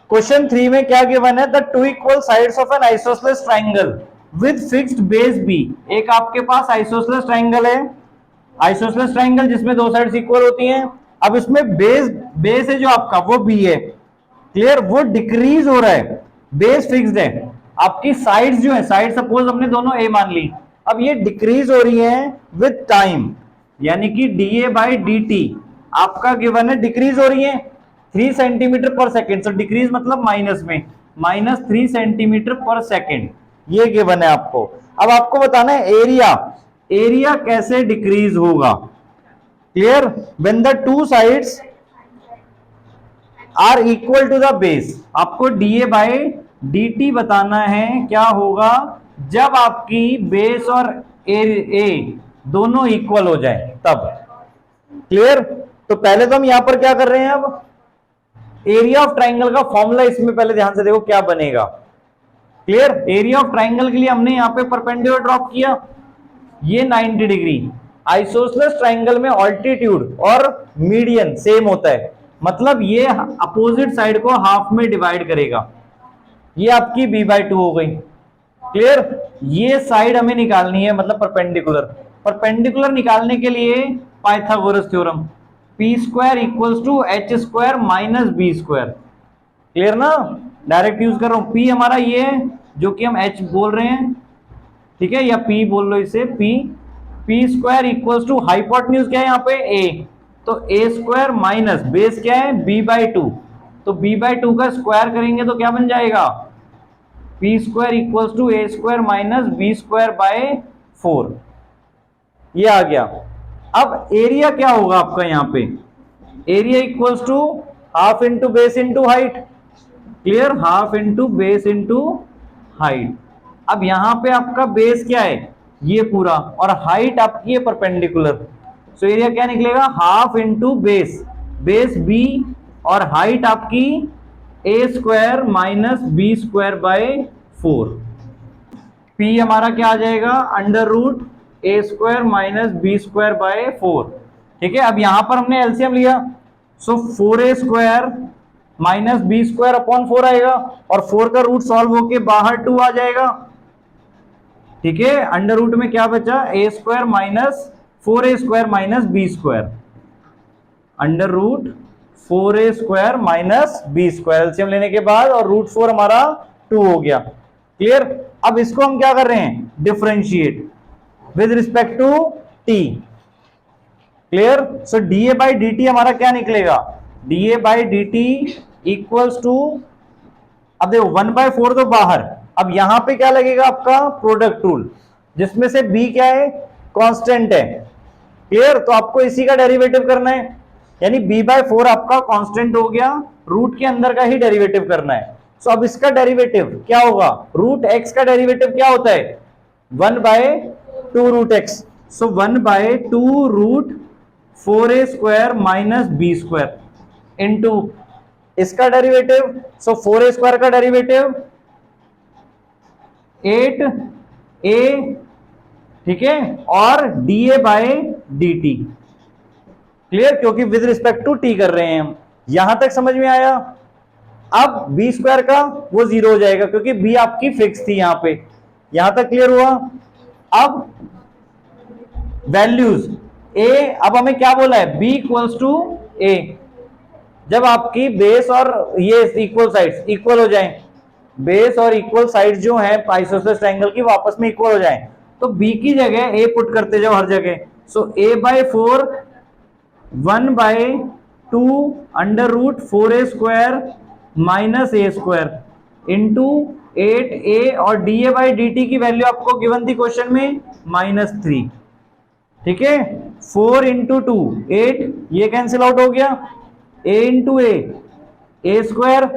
Question 3 में क्या given है, the two equal sides of an isosceles triangle with fixed base B. एक आपके पास आइसोसेलेस ट्राइंगल है, आइसोसेलेस ट्राइंगल जिसमें दो साइड्स इक्वल होती हैं। अब इसमें बेस है जो आपका वो बी है, क्लियर, वो डिक्रीज हो रहा है, बेस फिक्स्ड है, आपकी साइड्स जो है, साइड सपोज हमने दोनों ए मान ली, अब ये डिक्रीज हो रही है विद टाइम, यानी कि डी बाई डी टी आपका गिवन है, डिक्रीज हो रही है 3 सेंटीमीटर पर सेकेंड। सो डिक्रीज मतलब माइनस में, -3 सेंटीमीटर पर सेकेंड, ये गिवन है आपको। अब आपको बताना है एरिया, एरिया कैसे डिक्रीज होगा, clear, when the two sides are equal to the base. आपको डीए बाई dt बताना है क्या होगा जब आपकी बेस और ए दोनों इक्वल हो जाए तब, क्लियर। तो पहले तो हम यहां पर क्या कर रहे हैं, अब एरिया ऑफ ट्राइंगल का फॉर्मूला इसमें पहले ध्यान से देखो क्या बनेगा, क्लियर। एरिया ऑफ ट्राइंगल के लिए हमने यहां पे परपेंडिकुलर ड्रॉप किया, ये 90 डिग्री, आइसोसेलेस ट्राइंगल में ऑल्टीट्यूड और मीडियन सेम होता है, मतलब ये अपोजिट साइड को हाफ में डिवाइड करेगा, ये आपकी b/2 हो गई, क्लियर। ये साइड हमें निकालनी है, मतलब परपेंडिकुलर, परपेंडिकुलर निकालने के लिए Pythagoras theorem, p² equals to h² minus b², clear ना, डायरेक्ट यूज कर रहा हूं। p हमारा ये है जो कि हम h बोल रहे हैं, ठीक है, या p बोल लो इसे, p² इक्वल्स टू हाइपोटेन्यूज क्या है यहाँ पे a, तो a² माइनस बेस क्या है b/2, तो b/2 का स्क्वायर करेंगे तो क्या बन जाएगा, p² equals to a² minus b²/4, ये आ गया। अब एरिया क्या होगा आपका यहाँ पे, area equals to half into base into height, clear, half into base into height. अब यहां पे आपका बेस क्या है ये पूरा, और हाइट आपकी है परपेंडिकुलर, सो एरिया क्या निकलेगा, half into base, base B और हाइट आपकी a² माइनस b²/4, p हमारा क्या आ जाएगा, √a² माइनस b²/4, ठीक है। अब यहां पर हमने एलसीएम लिया, सो 4a² माइनस b²/4 आएगा, और 4 का रूट सॉल्व होके बाहर 2 आ जाएगा, ठीक है। अंडर रूट में क्या बचा, a² minus 4a² minus b², under root 4a² minus b², LCM लेने के बाद, और √4 हमारा 2 हो गया, क्लियर। अब इसको हम क्या कर रहे हैं, differentiate with respect to t, clear. So D A by D T हमारा क्या निकलेगा, D A by D T equals to, अब देखो 1/4 तो बाहर, अब यहां पे क्या लगेगा आपका प्रोडक्ट रूल, जिसमें से b क्या है, कांस्टेंट है, क्लियर। तो आपको इसी का डेरिवेटिव करना है, यानी b/4 आपका कांस्टेंट हो गया, रूट के अंदर का ही डेरिवेटिव करना है। सो अब इसका डेरिवेटिव क्या होगा, √x का डेरिवेटिव क्या होता है, 1/2 √x, सो 1/2 √4a² माइनस b² इंटू इसका डेरिवेटिव, सो 4a² का डेरिवेटिव 8a, ठीक है, और dA बाय dt, क्लियर, क्योंकि विद रिस्पेक्ट टू t कर रहे हैं हम। यहां तक समझ में आया। अब b² का वो 0 हो जाएगा क्योंकि b आपकी फिक्स थी यहां पे, यहां तक क्लियर हुआ। अब वैल्यूज a, अब हमें क्या बोला है, b इक्वल्स टू a, जब आपकी बेस और ये इक्वल साइड्स इक्वल हो जाएं, बेस और इक्वल साइड्स जो हैं आइसोसेलेस ट्रायंगल की आपस में इक्वल हो जाएं, तो b की जगह a पुट करते जाओ हर जगह। So a/4 1/2 under root 4a² minus a² into 8a, और dA बाई dt की वैल्यू आपको गिवन थी क्वेश्चन में -3, ठीक है। 4 इंटू 2 8, ये कैंसिल आउट हो गया, a इंटू a²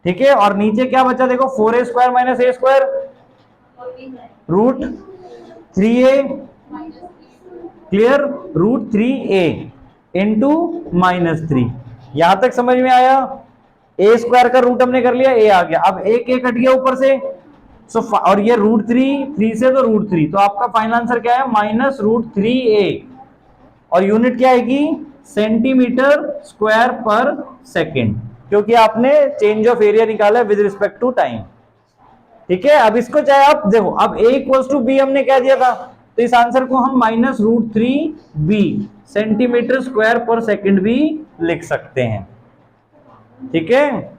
ठीक है, और नीचे क्या बचा देखो 4a² minus a² √3a, clear, √3a into -3। यहां तक समझ में आया। a² का रूट हमने कर लिया, a आ गया, अब एक कट गया ऊपर से, सो और ये √3 से तो √3, तो आपका फाइनल आंसर क्या है, -√3a, और यूनिट क्या आएगी, सेंटीमीटर स्क्वायर पर सेकेंड। क्योंकि आपने चेंज ऑफ एरिया निकाला विद रिस्पेक्ट टू टाइम। ठीक है, अब इसको चाहे आप देखो, अब a इक्वल्स टू बी हमने क्या दिया था, तो इस आंसर को हम -√3b सेंटीमीटर स्क्वायर पर सेकंड भी लिख सकते हैं। ठीक है।